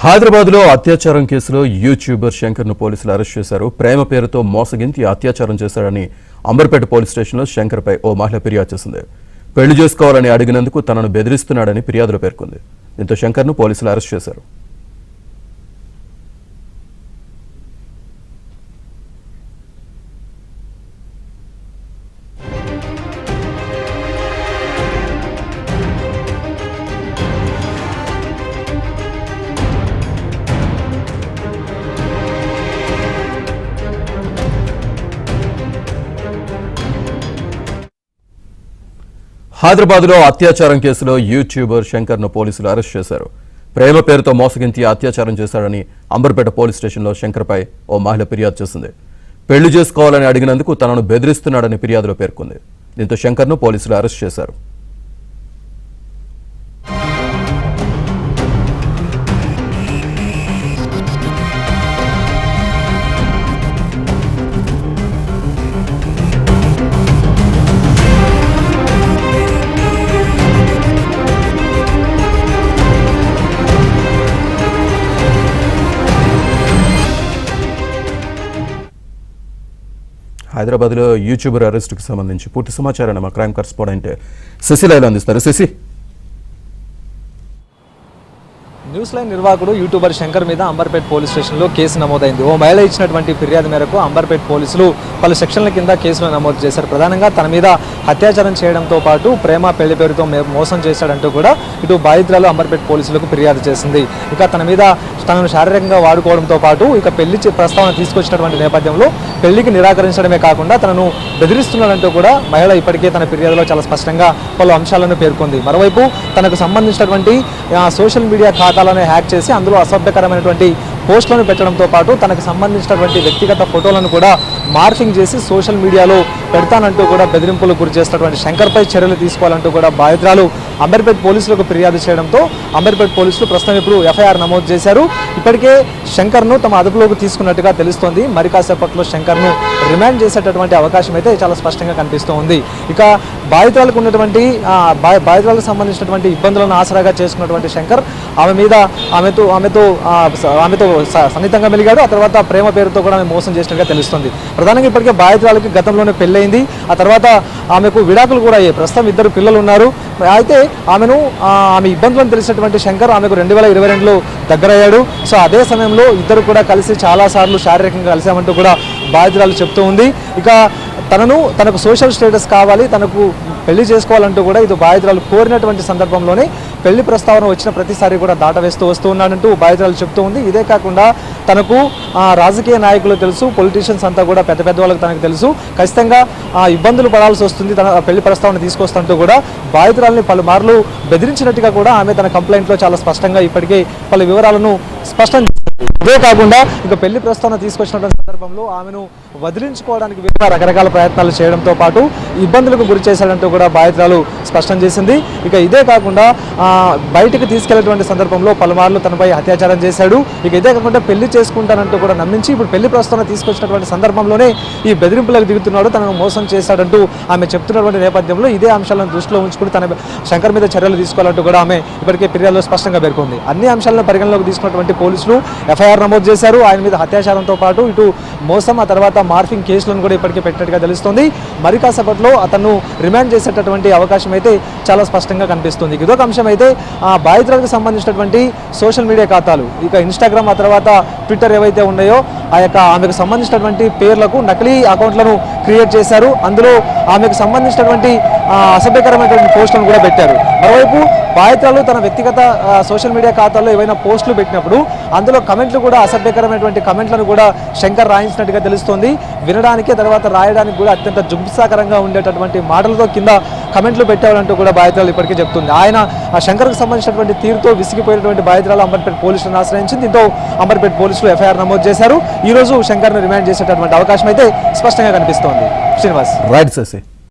హైదరాబాద్లో అత్యాచారం కేసులో యూట్యూబర్ శంకర్ను పోలీసులు అరెస్ట్ చేశారు. ప్రేమ పేరుతో మోసగించి అత్యాచారం చేశాడని అంబర్పేట పోలీస్ స్టేషన్లో శంకర్పై ఓ మహిళ ఫిర్యాదు చేసింది. పెళ్లి చేసుకోవాలని అడిగినందుకు తనను బెదిరిస్తున్నాడని ఫిర్యాదులో పేర్కొంది. దీంతో శంకర్ను పోలీసులు అరెస్ట్ చేశారు. హైదరాబాద్లో అత్యాచారం కేసులో యూట్యూబర్ శంకర్ను పోలీసులు అరెస్ట్ చేశారు. ప్రేమ పేరుతో మోసగించి అత్యాచారం చేశాడని అంబర్పేట పోలీస్ స్టేషన్లో శంకర్పై ఓ మహిళ ఫిర్యాదు చేసింది. పెళ్లి చేసుకోవాలని అడిగినందుకు తనను బెదిరిస్తున్నాడని ఫిర్యాదులో పేర్కొంది. దీంతో శంకర్ను పోలీసులు అరెస్ట్ చేశారు. హైదరాబాద్లో యూట్యూబర్ అరెస్టుకు సంబంధించి పూర్తి సమాచారాన్ని మా క్రైమ్ కరెస్పాండెంట్ శశిలైలు అందిస్తారు. శశి, న్యూస్ లైన్ నిర్వాహకుడు యూట్యూబర్ శంకర్ మీద అంబర్పేట్ పోలీస్ స్టేషన్లో కేసు నమోదైంది. ఓ మహిళ ఇచ్చినటువంటి ఫిర్యాదు మేరకు అంబర్పేట్ పోలీసులు పలు సెక్షన్ల కింద కేసులు నమోదు చేశారు. ప్రధానంగా తన మీద అత్యాచారం చేయడంతో పాటు ప్రేమ పెళ్లి పేరుతో మోసం చేశాడంటూ కూడా ఇటు బాధితురాలు అంబర్పేట్ పోలీసులకు ఫిర్యాదు చేసింది. ఇక తన మీద తనను శారీరకంగా వాడుకోవడంతో పాటు ఇక పెళ్లి ప్రస్తావన తీసుకొచ్చినటువంటి నేపథ్యంలో పెళ్లికి నిరాకరించడమే కాకుండా తనను బెదిరిస్తున్నాడంటూ కూడా మహిళ ఇప్పటికే తన ఫిర్యాదులో చాలా స్పష్టంగా పలు అంశాలను పేర్కొంది. మరోవైపు తనకు సంబంధించినటువంటి సోషల్ మీడియా ఖాతాలను హ్యాక్ చేసి అందులో అసభ్యకరమైనటువంటి పోస్టులను పెట్టడంతో పాటు తనకు సంబంధించినటువంటి వ్యక్తిగత ఫోటోలను కూడా మార్ఫింగ్ చేసి సోషల్ మీడియాలో పెడతానంటూ కూడా బెదిరింపులకు గురి చేసినటువంటి శంకర్పై చర్యలు తీసుకోవాలంటూ కూడా బాధితురాలు అంబర్పేట్ పోలీసులకు ఫిర్యాదు చేయడంతో అంబర్పేట్ పోలీసులు ప్రస్తుతం ఇప్పుడు ఎఫ్ఐఆర్ నమోదు చేశారు. ఇప్పటికే శంకర్ను తమ అదుపులోకి తీసుకున్నట్టుగా తెలుస్తోంది. మరి కాసేపట్లో శంకర్ను రిమాండ్ చేసేటటువంటి అవకాశం అయితే చాలా స్పష్టంగా కనిపిస్తూ ఉంది. ఇక బాధితురాలకు ఉన్నటువంటి బాధితురాలకు సంబంధించినటువంటి ఇబ్బందులను ఆసరాగా చేసుకున్నటువంటి శంకర్ ఆమెతో సన్నిహితంగా మెలిగాడు. ఆ తర్వాత ప్రేమ పేరుతో కూడా ఆమె మోసం చేసినట్టుగా తెలుస్తుంది. ప్రధానంగా ఇప్పటికే బాధితురాలకి గతంలోనే పెళ్ళయింది. ఆ తర్వాత ఆమెకు విడాకులు కూడా అయ్యాయి. ప్రస్తుతం 2 పిల్లలు ఉన్నారు. అయితే ఆమె ఇబ్బందులను తెలిసినటువంటి శంకర్ ఆమెకు 2022లో దగ్గరయ్యాడు. సో అదే సమయంలో ఇద్దరు కూడా కలిసి చాలాసార్లు శారీరకంగా కలిసామంటూ కూడా బాధితురాలు చెప్తూ ఉంది. ఇక తనకు సోషల్ స్టేటస్ కావాలి, తనకు పెళ్లి చేసుకోవాలంటూ కూడా ఇది బాధితురాలు కోరినటువంటి సందర్భంలోనే పెళ్లి ప్రస్తావన వచ్చిన ప్రతిసారి కూడా దాటవేస్తూ వస్తూ ఉన్నాడంటూ బాధితురాలు చెప్తూ ఉంది. ఇదే కాకుండా తనకు రాజకీయ నాయకులు తెలుసు, పొలిటీషియన్స్ అంతా కూడా పెద్ద వాళ్ళకి తనకు తెలుసు, ఖచ్చితంగా ఇబ్బందులు పడాల్సి వస్తుంది తన పెళ్లి ప్రస్తావన తీసుకొస్తుంటూ కూడా బాధితురాలని పలుమార్లు బెదిరించినట్టుగా కూడా ఆమె తన కంప్లైంట్లో చాలా స్పష్టంగా ఇప్పటికే పలు వివరాలను స్పష్టం చేసింది. ఇదే కాకుండా ఇక పెళ్లి ప్రస్తావన తీసుకొచ్చినటువంటి సందర్భంలో ఆమెను వదిలించుకోవడానికి రకరకాల ప్రయత్నాలు చేయడంతో పాటు ఇబ్బందులకు గురి చేశాడంటూ కూడా బాధితురాలు స్పష్టం చేసింది. ఇక ఇదే కాకుండా బయటికి తీసుకెళ్లేటువంటి సందర్భంలో పలుమార్లు తనపై అత్యాచారం చేశాడు. ఇక ఇదే కాకుండా పెళ్లి చేసుకుంటానంటూ కూడా నమ్మించి ఇప్పుడు పెళ్లి ప్రస్తావన తీసుకొచ్చినటువంటి సందర్భంలోనే ఈ బెదిరింపులకు దిగుతున్నాడు, తనను మోసం చేశాడంటూ ఆమె చెప్తున్నటువంటి నేపథ్యంలో ఇదే అంశాలను దృష్టిలో ఉంచుకుని తన శంకర్ మీద చర్యలు తీసుకోవాలంటూ కూడా ఆమె ఇప్పటికే ఫిర్యాదులో స్పష్టంగా పేర్కొంది. అన్ని అంశాలను పరిగణలోకి తీసుకున్నటువంటి పోలీసులు ఎఫ్ఐఆర్ నమోదు చేశారు. ఆయన మీద అత్యాచారంతో పాటు ఇటు మోసం ఆ తర్వాత మార్ఫింగ్ కేసులను కూడా ఇప్పటికే పెట్టినట్టుగా తెలుస్తుంది. మరి కాసేపట్లో అతను రిమాండ్ చేసేటటువంటి అవకాశం అయితే చాలా స్పష్టంగా కనిపిస్తుంది. ఇదొక అంశం అయితే బాధితులకు సంబంధించినటువంటి సోషల్ మీడియా ఖాతాలు ఇక ఇన్స్టాగ్రామ్ ఆ తర్వాత ట్విట్టర్ ఏవైతే ఉన్నాయో ఆమెకు సంబంధించినటువంటి పేర్లకు నకిలీ అకౌంట్లను క్రియేట్ చేశారు. అందులో ఆమెకు సంబంధించినటువంటి అసభ్యకరమైనటువంటి పోస్టులను కూడా పెట్టారు. మరోవైపు బాధితులు తన వ్యక్తిగత సోషల్ మీడియా ఖాతాల్లో ఏవైనా పోస్టులు పెట్టినప్పుడు అందులో కమెంట్లు కూడా అసభ్యకరమైనటువంటి కమెంట్లను కూడా శంకర్ రాయించినట్టుగా తెలుస్తోంది. వినడానికి తర్వాత రాయడానికి కూడా అత్యంత జుంసాకరంగా ఉండేటటువంటి మాటలతో కింద కమెంట్లు పెట్టారంటూ కూడా బాధితులు ఇప్పటికే చెప్తుంది. ఆయన శంకర్కు సంబంధించినటువంటి తీరుతో విసిగిపోయినటువంటి బాధితురాలు అంబర్పేట పోలీసులను ఆశ్రయించింది. దీంతో అంబర్పేట పోలీసులు ఎఫ్ఐఆర్ నమోదు చేశారు. ఈ రోజు శంకర్ను రిమాండ్ చేసేటటువంటి అవకాశం అయితే స్పష్టంగా కనిపిస్తోంది. శ్రీనివాస్, రైట్.